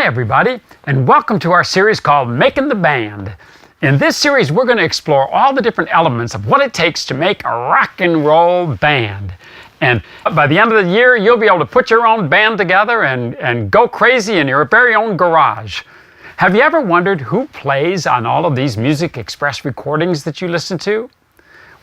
Hi everybody, and welcome to our series called Making the Band. In this series, we're going to explore all the different elements of what it takes to make a rock and roll band. And by the end of the year, you'll be able to put your own band together and go crazy in your very own garage. Have you ever wondered who plays on all of these Music Express recordings that you listen to?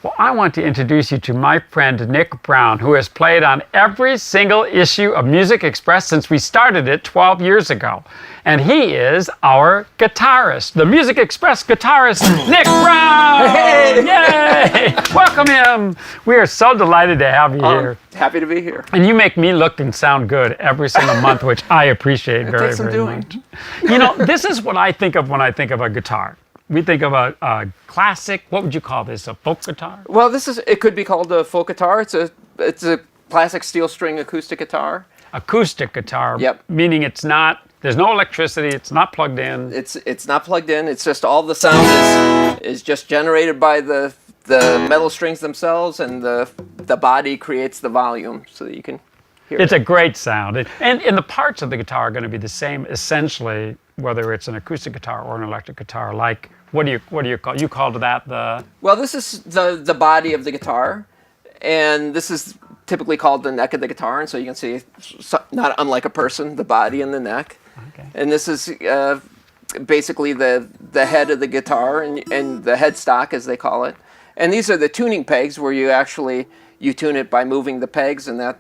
Well, I want to introduce you to my friend Nick Brown, who has played on every single issue of Music Express since we started it 12 years ago. And he is our guitarist, the Music Express guitarist, Nick Brown! Hey! Yay! Welcome him! We are so delighted to have you here. Happy to be here. And you make me look and sound good every single month, which I appreciate very, very much. You know, this is what I think of when I think of a guitar. We think of a classic, what would you call this, a folk guitar? Well, it could be called a folk guitar. It's a classic steel string acoustic guitar. Acoustic guitar, Yep. Meaning there's no electricity, it's not plugged in. It's not plugged in. It's just all the sound is just generated by the metal strings themselves, and the body creates the volume so that you can hear It's it. a great sound. And the parts of the guitar are going to be the same essentially, whether it's an acoustic guitar or an electric guitar. Like, what do you call? You called that the? Well, this is the body of the guitar, and this is typically called the neck of the guitar. And so you can see, not unlike a person, the body and the neck. Okay. And this is basically the head of the guitar and the headstock, as they call it. And these are the tuning pegs, where you tune it by moving the pegs, and that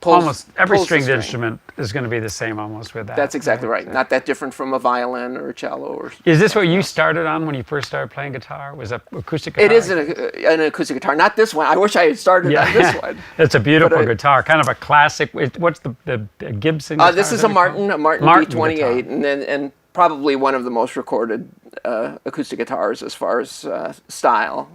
pulls. Almost every pulls the stringed string. instrument is going to be the same almost with that. That's exactly right. Not that different from a violin or a cello. Or Is this what you started on when you first started playing guitar? Was that acoustic guitar? it is an acoustic guitar, not this one. I wish I had started on this one. It's a beautiful But guitar, kind of a classic. What's the Gibson guitar? This is a Martin B28, guitar. and probably one of the most recorded acoustic guitars as far as style.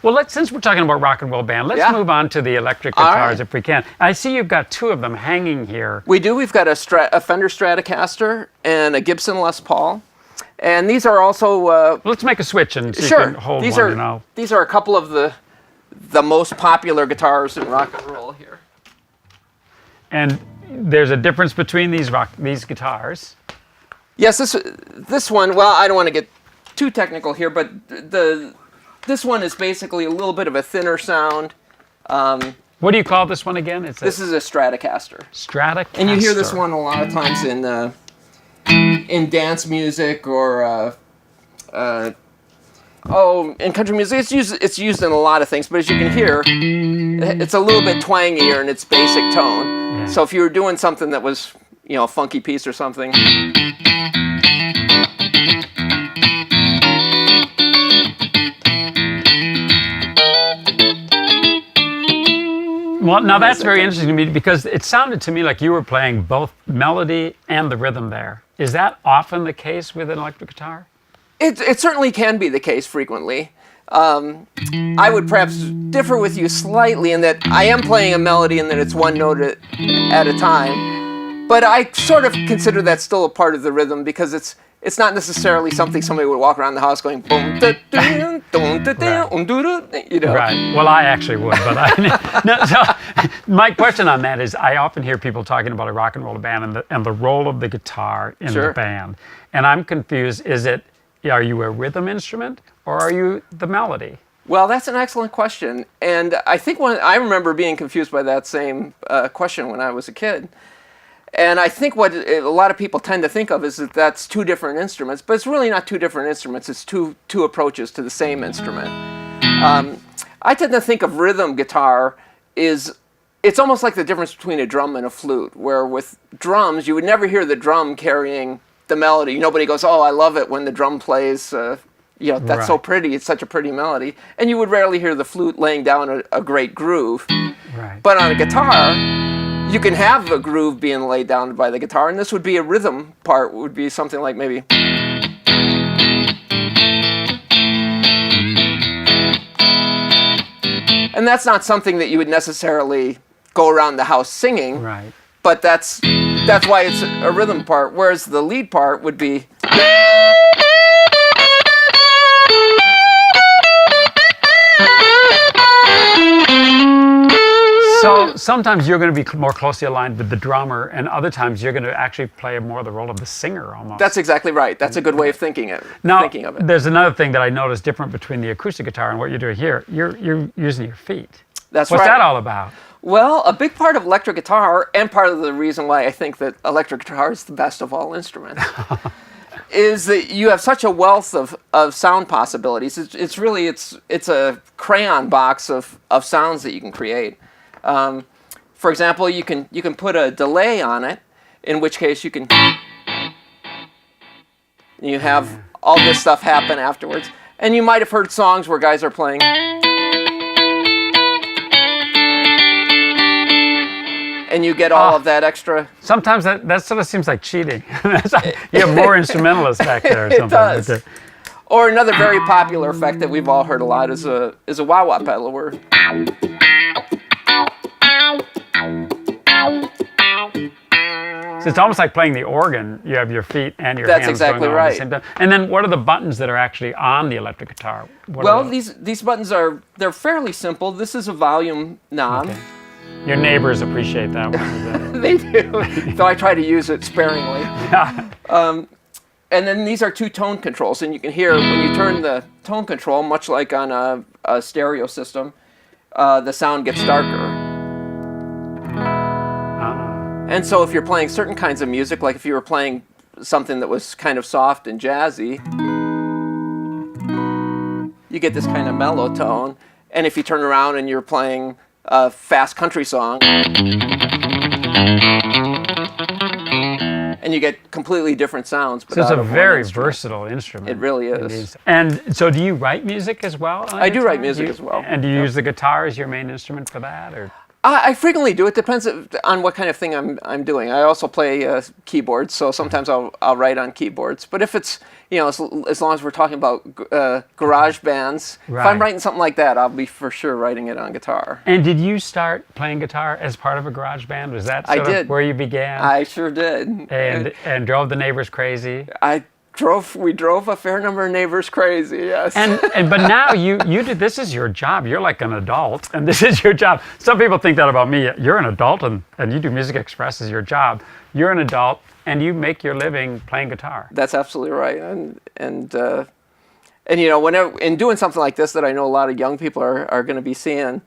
Well, since we're talking about rock and roll band, let's move on to the electric All guitars right. if we can. I see you've got two of them hanging here. We do. We've got a Fender Stratocaster and a Gibson Les Paul, and these are also. Let's make a switch and see if Sure. you can hold These one. are You know. these are a couple of the most popular guitars in rock and roll here. And there's a difference between these guitars. Yes, this one. Well, I don't want to get too technical here, but this one is basically a little bit of a thinner sound. What do you call this one again? This is a Stratocaster. Stratocaster. And you hear this one a lot of times in dance music or in country music. It's used in a lot of things, but as you can hear, it's a little bit twangier in its basic tone. Yeah. So if you were doing something that was, a funky piece or something. Well, now that's very interesting to me because it sounded to me like you were playing both melody and the rhythm there. Is that often the case with an electric guitar? It certainly can be the case frequently. I would perhaps differ with you slightly in that I am playing a melody and that it's one note at a time. But I sort of consider that still a part of the rhythm because it's not necessarily something somebody would walk around the house going boom da dun dun da dun da. Right. Well, I actually would, but so my question on that is, I often hear people talking about a rock and roll band and the role of the guitar in the band, and I'm confused. Are you a rhythm instrument or are you the melody? Well, that's an excellent question, and I think I remember being confused by that same question when I was a kid. And I think what a lot of people tend to think of is that that's two different instruments, but it's really not two different instruments. It's two approaches to the same instrument. I tend to think of rhythm guitar it's almost like the difference between a drum and a flute, where with drums, you would never hear the drum carrying the melody. Nobody goes, oh, I love it when the drum plays, that's so pretty, it's such a pretty melody. And you would rarely hear the flute laying down a great groove. Right. But on a guitar, you can have a groove being laid down by the guitar, and this would be a rhythm part, would be something like maybe. And that's not something that you would necessarily go around the house singing, Right. but that's why it's a rhythm part, whereas the lead part would be. sometimes you're going to be more closely aligned with the drummer, and other times you're going to actually play more of the role of the singer almost. That's exactly right. That's a good way of thinking of it. There's another thing that I noticed different between the acoustic guitar and what you're doing here. You're using your feet. That's What's right. that all about? Well, a big part of electric guitar, and part of the reason why I think that electric guitar is the best of all instruments, is that you have such a wealth of sound possibilities. It's really a crayon box of sounds that you can create. For example, you can put a delay on it, in which case you have all this stuff happen afterwards. And you might have heard songs where guys are playing, and you get all of that extra. Sometimes that sort of seems like cheating. You have more instrumentalists back there or something. It does. Or another very popular effect that we've all heard a lot is a wah-wah pedal, where So it's almost like playing the organ. You have your feet and your That's hands exactly going on at the right. same time. And then what are the buttons that are actually on the electric guitar? well, these buttons they're fairly simple. This is a volume knob. Okay. Your neighbors appreciate that one. They do, though I try to use it sparingly. And then these are two tone controls, and you can hear when you turn the tone control, much like on a stereo system, the sound gets darker. And so if you're playing certain kinds of music, like if you were playing something that was kind of soft and jazzy, you get this kind of mellow tone. And if you turn around and you're playing a fast country song, and you get completely different sounds. So it's a very versatile instrument. It really is. And so do you write music as well? I do write music as well. And do you use the guitar as your main instrument for that? Or? I frequently do. It depends on what kind of thing I'm doing. I also play keyboards, so sometimes I'll write on keyboards. But if it's, as long as we're talking about garage bands, Right. if I'm writing something like that, I'll be for sure writing it on guitar. And did you start playing guitar as part of a garage band? Was that sort of where you began? I sure did. And drove the neighbors crazy? We drove a fair number of neighbors crazy, yes. But now you do, this is your job. You're like an adult, and this is your job. Some people think that about me. You're an adult, and you do Music Express as your job. You're an adult, and you make your living playing guitar. That's absolutely right. And whenever in doing something like this that I know a lot of young people are going to be seeing,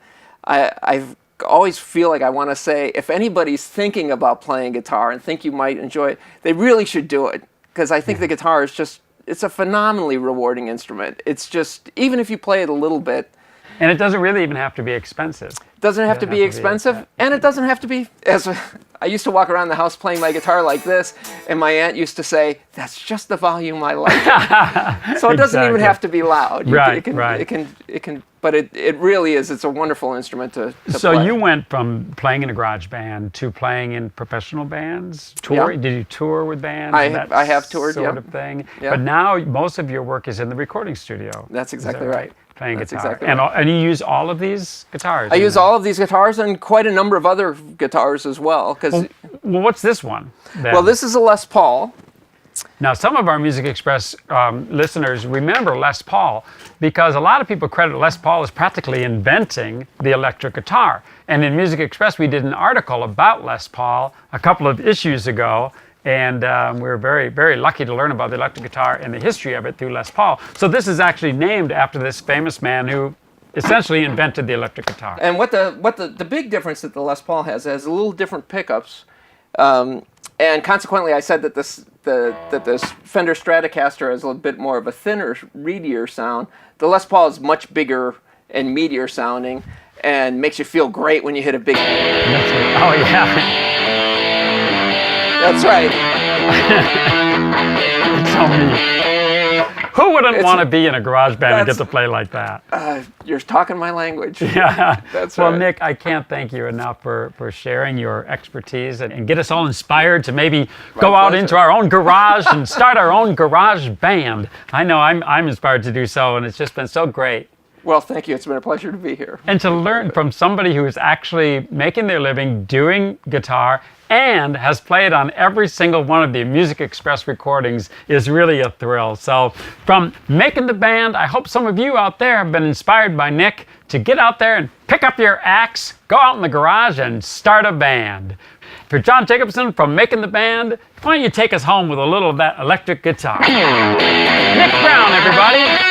I always feel like I want to say, if anybody's thinking about playing guitar and think you might enjoy it, they really should do it. Because I think the guitar is it's a phenomenally rewarding instrument. It's just, even if you play it a little bit. And it doesn't really even have to be expensive. It doesn't have to be expensive, and it doesn't have to be, I used to walk around the house playing my guitar like this, and my aunt used to say, that's just the volume I like. So it doesn't even have to be loud. Right. It can, but it really is, it's a wonderful instrument to So play. you went from playing in a garage band to playing in professional bands? Touring? Yeah. Did you tour with bands? I have toured, sort of thing. Yeah. But now most of your work is in the recording studio. That's exactly Is that right. Playing That's guitar. exactly and, right. and you use all of these guitars? I use all of these guitars and quite a number of other guitars as well. Well, what's this one? then? Well, this is a Les Paul. Now, some of our Music Express listeners remember Les Paul because a lot of people credit Les Paul as practically inventing the electric guitar. And in Music Express, we did an article about Les Paul a couple of issues ago. And we were very, very lucky to learn about the electric guitar and the history of it through Les Paul. So this is actually named after this famous man who essentially invented the electric guitar. And what the big difference that the Les Paul has a little different pickups, and consequently, I said that this Fender Stratocaster has a little bit more of a thinner, reedier sound. The Les Paul is much bigger and meatier sounding, and makes you feel great when you hit a big. Oh yeah. That's right. So neat. Who wouldn't want to be in a garage band and get to play like that? You're talking my language. Yeah. That's well, right. Nick, I can't thank you enough for sharing your expertise and get us all inspired to maybe go out pleasure. into our own garage and start our own garage band. I know I'm inspired to do so, and it's just been so great. Well, thank you. It's been a pleasure to be here. And to learn from somebody who is actually making their living doing guitar and has played on every single one of the Music Express recordings is really a thrill. So from making the band, I hope some of you out there have been inspired by Nick to get out there and pick up your axe, go out in the garage and start a band. For John Jacobson from Making the Band, why don't you take us home with a little of that electric guitar? Nick Brown, everybody.